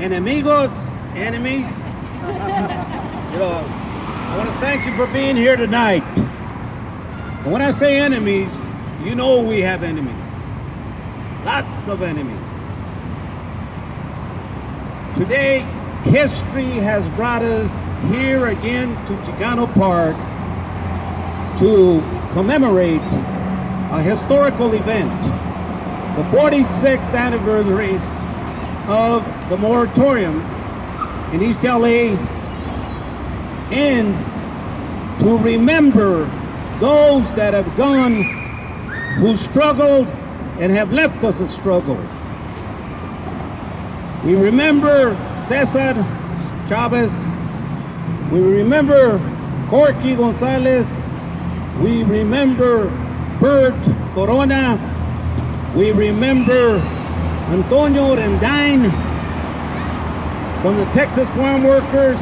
enemigos, enemies. I want to thank you for being here tonight. And when I say enemies, you know we have enemies. Lots of enemies. Today, history has brought us here again to Chicano Park to commemorate a historical event, the 46th anniversary of the moratorium in East LA, and to remember those that have gone, who struggled and have left us a struggle. We remember Cesar Chavez, we remember Corky Gonzalez, we remember Bert Corona, we remember Antonio Rendine from the Texas Farm Workers,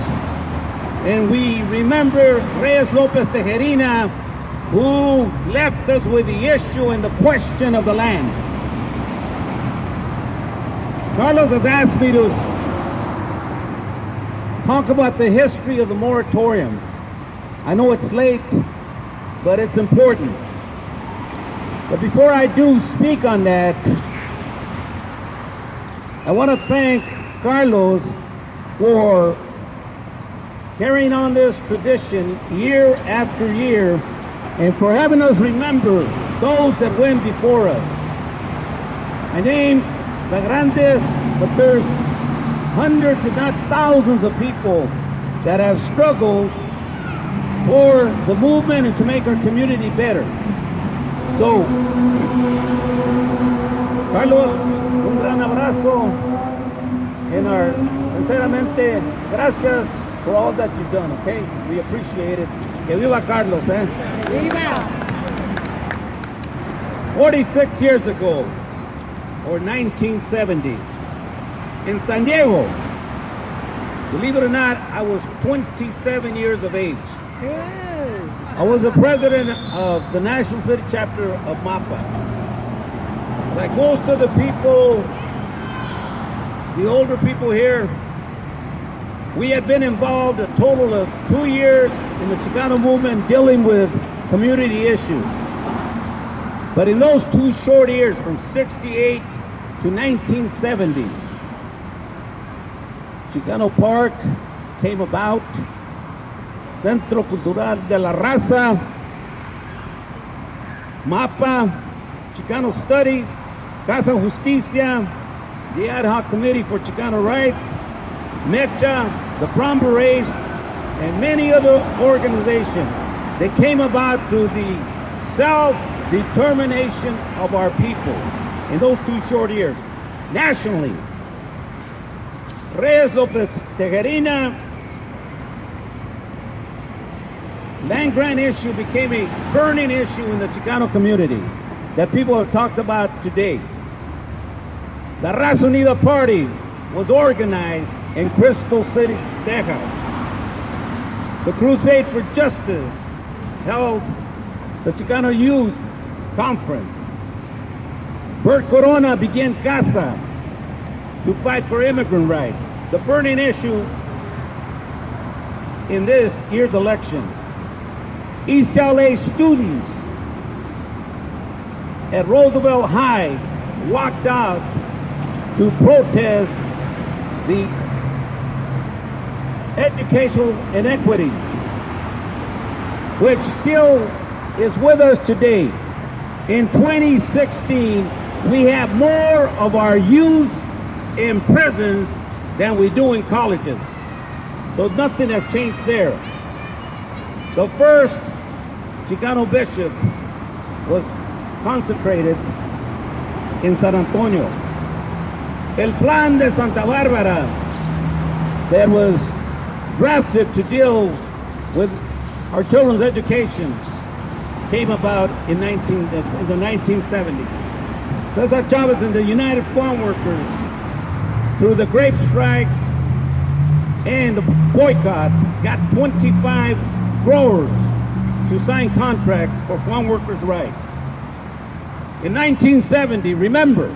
and we remember Reyes Lopez Tejerina, who left us with the issue and the question of the land. Carlos has asked me to talk about the history of the moratorium. I know it's late, but it's important. But before I do speak on that, I want to thank Carlos for carrying on this tradition year after year and for having us remember those that went before us. I named the grandes, but there's hundreds if not thousands of people that have struggled for the movement and to make our community better. So, Carlos, un gran abrazo, and our sinceramente gracias for all that you've done, okay? We appreciate it. Que viva Carlos, eh? Viva! 46 years ago, or 1970, in San Diego, believe it or not, I was 27 years of age. Good. I was the president of the National City Chapter of MAPA. Like most of the people, the older people here, we had been involved a total of 2 years in the Chicano movement dealing with community issues. But in those 2 short years, from 68 to 1970, Chicano Park came about, Centro Cultural de la Raza, MAPA, Chicano Studies, Casa Justicia, the Ad Hoc Committee for Chicano Rights, MECHA, the Brown Berets, and many other organizations that came about through the self-determination of our people in those 2 short years. Nationally, Reyes Lopez Tejerina, land grant issue became a burning issue in the Chicano community that people have talked about today. La Raza Unida Party was organized in Crystal City, Texas. The Crusade for Justice held the Chicano Youth Conference. Bert Corona began CASA to fight for immigrant rights, the burning issue in this year's election. East LA students at Roosevelt High walked out to protest the educational inequities, which still is with us today. In 2016, we have more of our youth in prisons than we do in colleges. So nothing has changed there. The first Chicano bishop was consecrated in San Antonio. El Plan de Santa Bárbara that was drafted to deal with our children's education came about in the 1970s. Cesar Chavez and the United Farm Workers, through the grape strikes and the boycott, got 25 growers to sign contracts for farm workers' rights. In 1970, remember,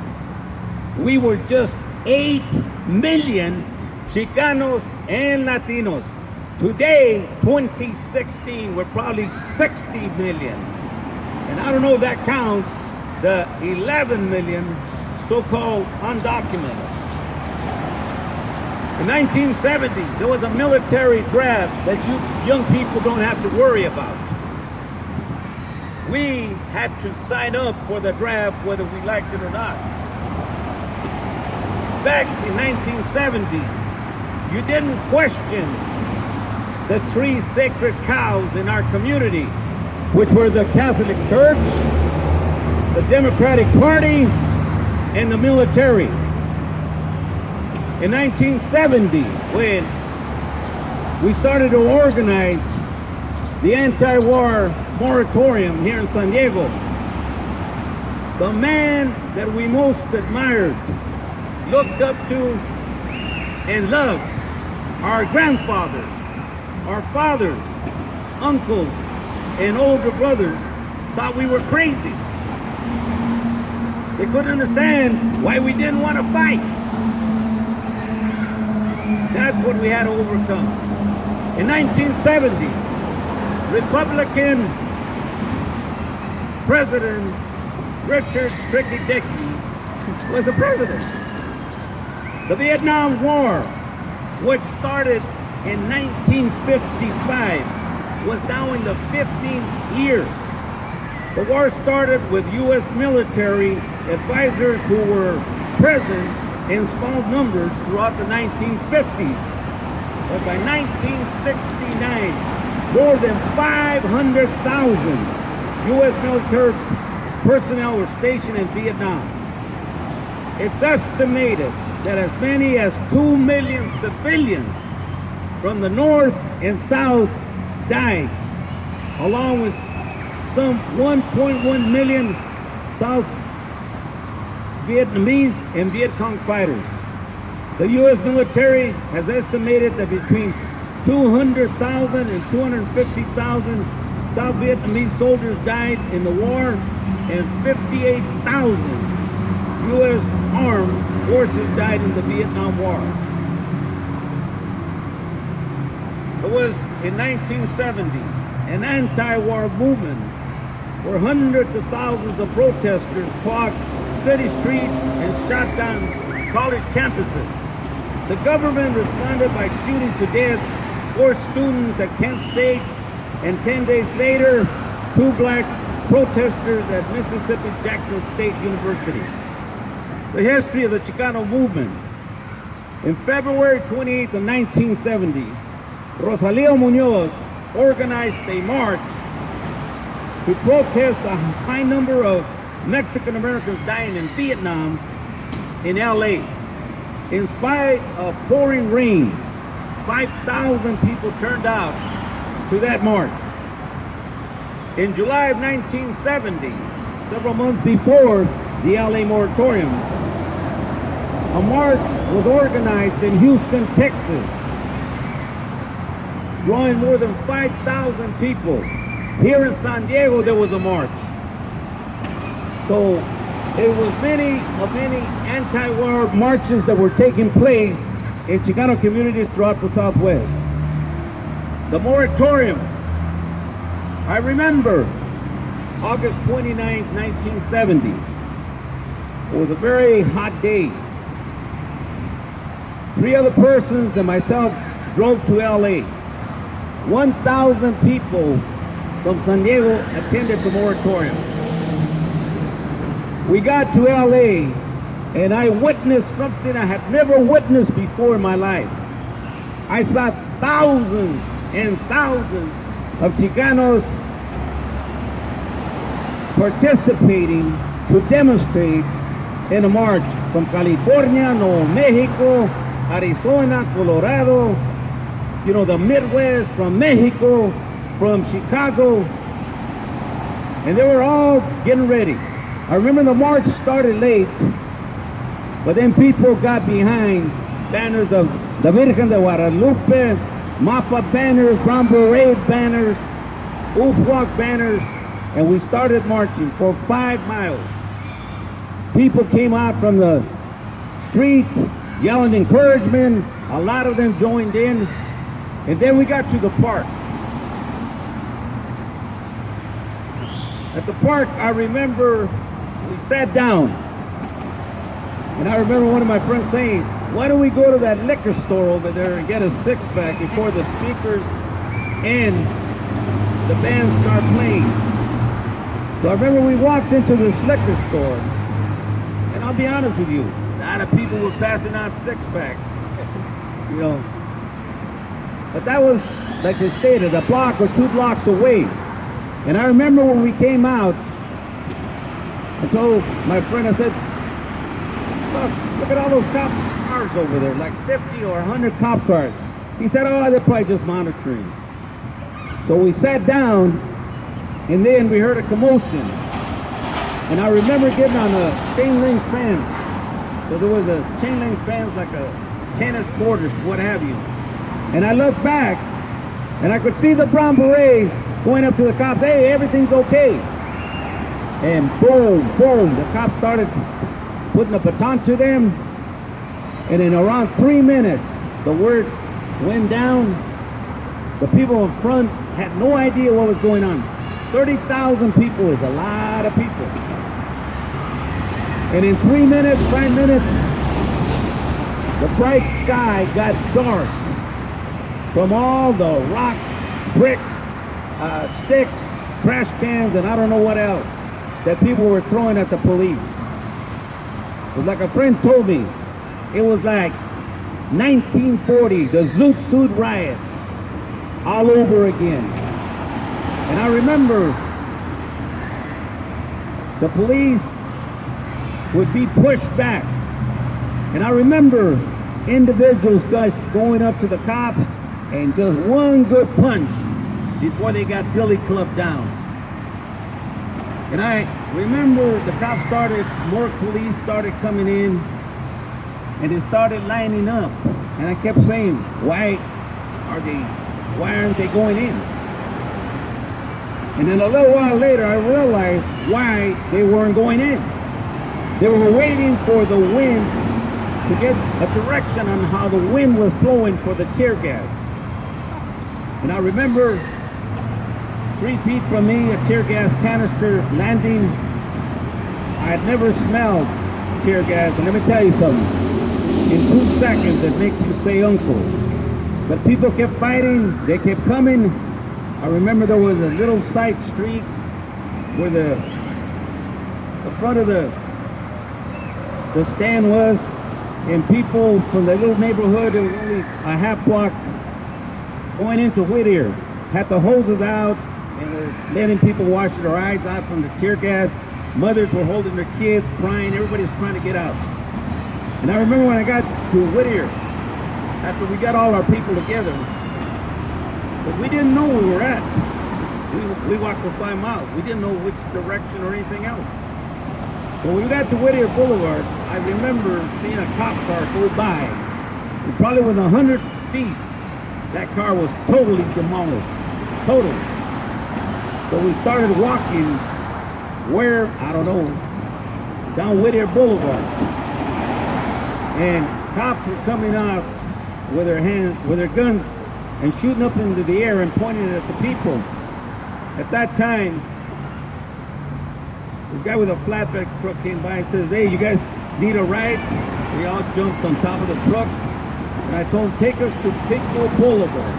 we were just 8 million Chicanos and Latinos. Today, 2016, we're probably 60 million. And I don't know if that counts the 11 million so-called undocumented. In 1970, there was a military draft that you young people don't have to worry about. We had to sign up for the draft whether we liked it or not. Back in 1970, you didn't question the three sacred cows in our community, which were the Catholic Church, the Democratic Party, and the military. In 1970, when we started to organize the anti-war moratorium here in San Diego, the man that we most admired, looked up to, and loved, our grandfathers, our fathers, uncles, and older brothers, thought we were crazy. They couldn't understand why we didn't want to fight. That's what we had to overcome. In 1970, Republican President Richard Tricky Dickey was the president. The Vietnam War, which started in 1955, was now in the 15th year. The war started with U.S. military advisors who were present in small numbers throughout the 1950s. But by 1969, more than 500,000 U.S. military personnel were stationed in Vietnam. It's estimated that as many as 2 million civilians from the north and south died, along with some 1.1 million South Vietnamese and Viet Cong fighters. The U.S. military has estimated that between 200,000 and 250,000 South Vietnamese soldiers died in the war, and 58,000 U.S. armed forces died in the Vietnam War. It was in 1970 an anti-war movement where hundreds of thousands of protesters clogged city streets and shot down college campuses. The government responded by shooting to death 4 students at Kent State, and 10 days later, 2 black protesters at Mississippi Jackson State University. The history of the Chicano movement. In February 28th of 1970, Rosalio Munoz organized a march to protest the high number of Mexican Americans dying in Vietnam in LA. In spite of pouring rain, 5,000 people turned out to that march. In July of 1970, several months before the LA moratorium, a march was organized in Houston, Texas, drawing more than 5,000 people. Here in San Diego, there was a march. So there was many anti-war marches that were taking place in Chicano communities throughout the Southwest. The moratorium. I remember August 29, 1970. It was a very hot day. 3 other persons and myself drove to LA. 1,000 people from San Diego attended the moratorium. We got to LA and I witnessed something I had never witnessed before in my life. I saw thousands and thousands of Chicanos participating to demonstrate in a march from California, Nuevo Mexico, Arizona, Colorado, you know, the Midwest, from Mexico, from Chicago, and they were all getting ready. I remember the march started late, but then people got behind banners of the Virgen de Guadalupe, Mapa banners, Brown Beret banners, UFWAC banners, and we started marching for 5 miles. People came out from the street yelling encouragement. A lot of them joined in. And then we got to the park. At the park, I remember we sat down. And I remember one of my friends saying, why don't we go to that liquor store over there and get a six-pack before the speakers and the band start playing. So I remember we walked into this liquor store. And I'll be honest with you, a lot of people were passing out six-packs. You know. But that was, like they stated, a block or 2 blocks away. And I remember when we came out, I told my friend, I said, look at all those cop cars over there, like 50 or 100 cop cars. He said, oh, they're probably just monitoring. So we sat down, and then we heard a commotion. And I remember getting on a chain link fence. So there was a chain link fence, like a tennis court or what have you. And I looked back, and I could see the brown berets going up to the cops, hey, everything's okay. And boom, boom, the cops started putting a baton to them. And in around 3 minutes, the word went down. The people in front had no idea what was going on. 30,000 people is a lot of people. And in 3 minutes, 5 minutes, the bright sky got dark from all the rocks, bricks, sticks, trash cans, and I don't know what else that people were throwing at the police. It was like a friend told me, it was like 1940, the Zoot Suit riots, all over again. And I remember the police would be pushed back. And I remember individuals guys going up to the cops and just one good punch before they got Billy clubbed down. And I remember the cops started, more police started coming in, and they started lining up. And I kept saying, why aren't they going in? And then a little while later, I realized why they weren't going in. They were waiting for the wind to get a direction on how the wind was blowing for the tear gas. And I remember 3 feet from me, a tear gas canister landing. I had never smelled tear gas, and let me tell you something. In 2 seconds, it makes you say uncle. But people kept fighting, they kept coming. I remember there was a little side street where the front of the stand was, and people from the little neighborhood, it was only a half block going into Whittier, had the hoses out and were letting people wash their eyes out from the tear gas. Mothers were holding their kids, crying, everybody's trying to get out. And I remember when I got to Whittier, after we got all our people together, because we didn't know where we were at. We walked for 5 miles. We didn't know which direction or anything else. So when we got to Whittier Boulevard, I remember seeing a cop car go by. And probably within 100 feet, that car was totally demolished. Totally. So we started walking where, I don't know, down Whittier Boulevard. And cops were coming out with their guns and shooting up into the air and pointing it at the people. At that time, this guy with a flatbed truck came by and says, hey, you guys need a ride? We all jumped on top of the truck. And I told him, take us to Pico Boulevard.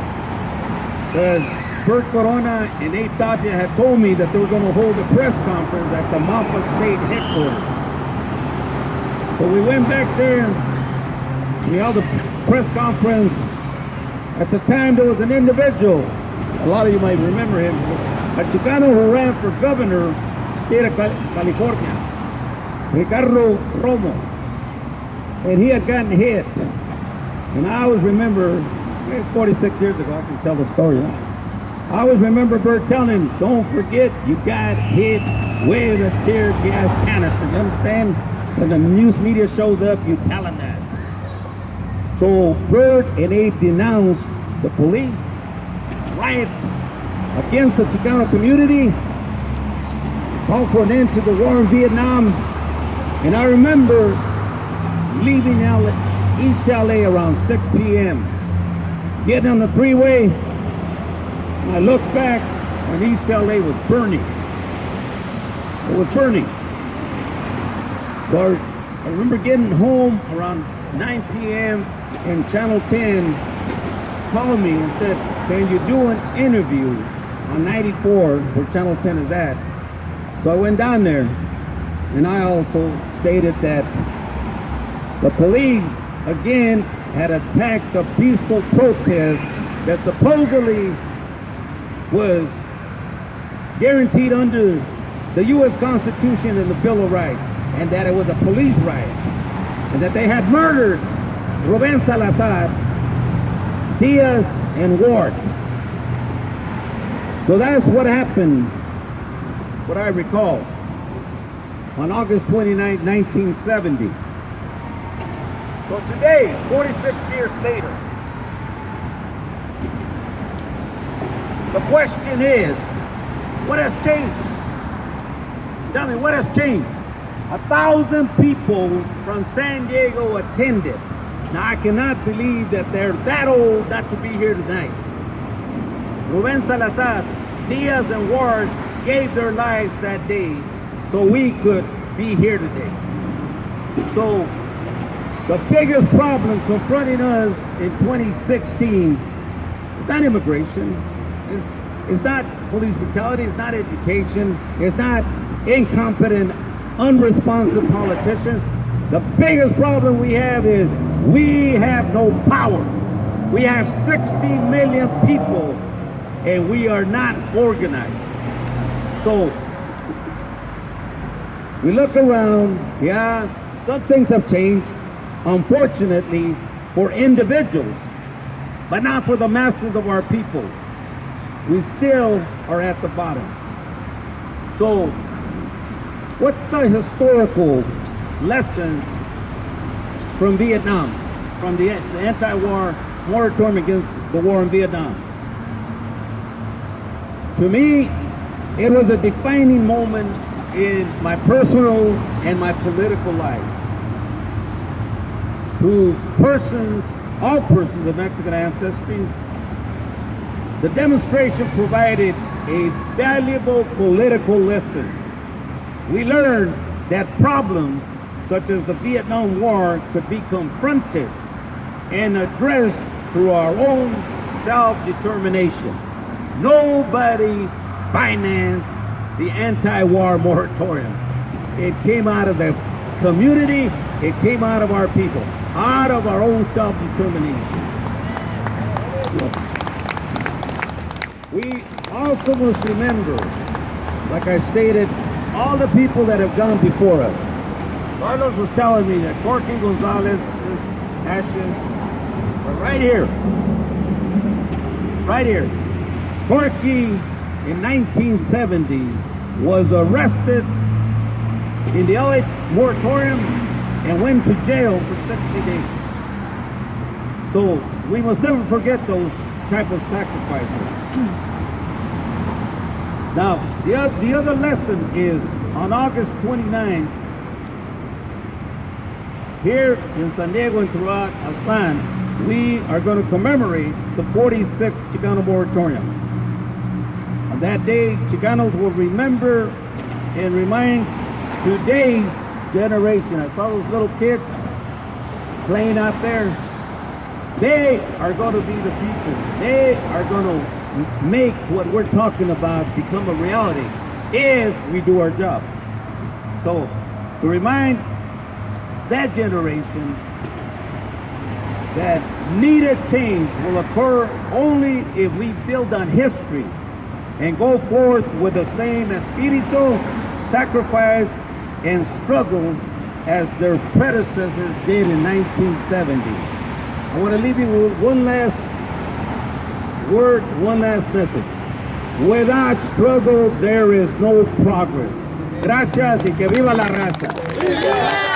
Because Bert Corona and Abe Tapia had told me that they were going to hold a press conference at the Malpa State headquarters. So we went back there. We held a press conference. At the time, there was an individual, a lot of you might remember him, a Chicano who ran for governor, state of California, Ricardo Romo. And he had gotten hit. And I always remember, it's 46 years ago, I can tell the story now. I always remember Bert telling him, don't forget you got hit with a tear gas canister. You understand? When the news media shows up, you tell them that. So Bert and Abe denounced the police riot against the Chicano community, called for an end to the war in Vietnam. And I remember leaving East LA around 6 p.m. Getting on the freeway, and I looked back, and East LA was burning. It was burning. So I remember getting home around 9 p.m. and Channel 10 called me and said, can you do an interview on 94 where Channel 10 is at? So I went down there, and I also stated that the police again had attacked a peaceful protest that supposedly was guaranteed under the U.S. Constitution and the Bill of Rights, and that it was a police riot, and that they had murdered Ruben Salazar, Diaz, and Ward. So that's what happened, what I recall, on August 29, 1970. So today, 46 years later, the question is, what has changed? Tell me, what has changed? 1,000 people from San Diego attended. Now, I cannot believe that they're that old not to be here tonight. Ruben Salazar, Diaz, and Ward gave their lives that day so we could be here today. So, the biggest problem confronting us in 2016 is not immigration, it's not police brutality, it's not education, it's not incompetent, unresponsive politicians. The biggest problem we have is we have no power. We have 60 million people and we are not organized. So we look around, yeah, some things have changed, unfortunately, for individuals, but not for the masses of our people. We still are at the bottom. So what's the historical lessons from Vietnam, from the anti-war moratorium against the war in Vietnam? To me, it was a defining moment in my personal and my political life. To persons, all persons of Mexican ancestry, the demonstration provided a valuable political lesson. We learned that problems such as the Vietnam War could be confronted and addressed through our own self-determination. Nobody financed the anti-war moratorium. It came out of the community, it came out of our people, out of our own self-determination. We also must remember, like I stated, all the people that have gone before us. Carlos was telling me that Corky Gonzalez's ashes are right here. Right here. Corky, in 1970, was arrested in the LA moratorium and went to jail for 60 days. So we must never forget those type of sacrifices. Now, the other lesson is on August 29th, here in San Diego and throughout Aztlan, we are going to commemorate the 46th Chicano Moratorium. On that day, Chicanos will remember and remind today's generation. I saw those little kids playing out there. They are going to be the future. They are going to make what we're talking about become a reality if we do our job. So, to remind that generation that needed change will occur only if we build on history and go forth with the same espíritu, sacrifice, and struggle as their predecessors did in 1970. I want to leave you with one last word, one last message. Without struggle, there is no progress. Gracias y que viva la raza.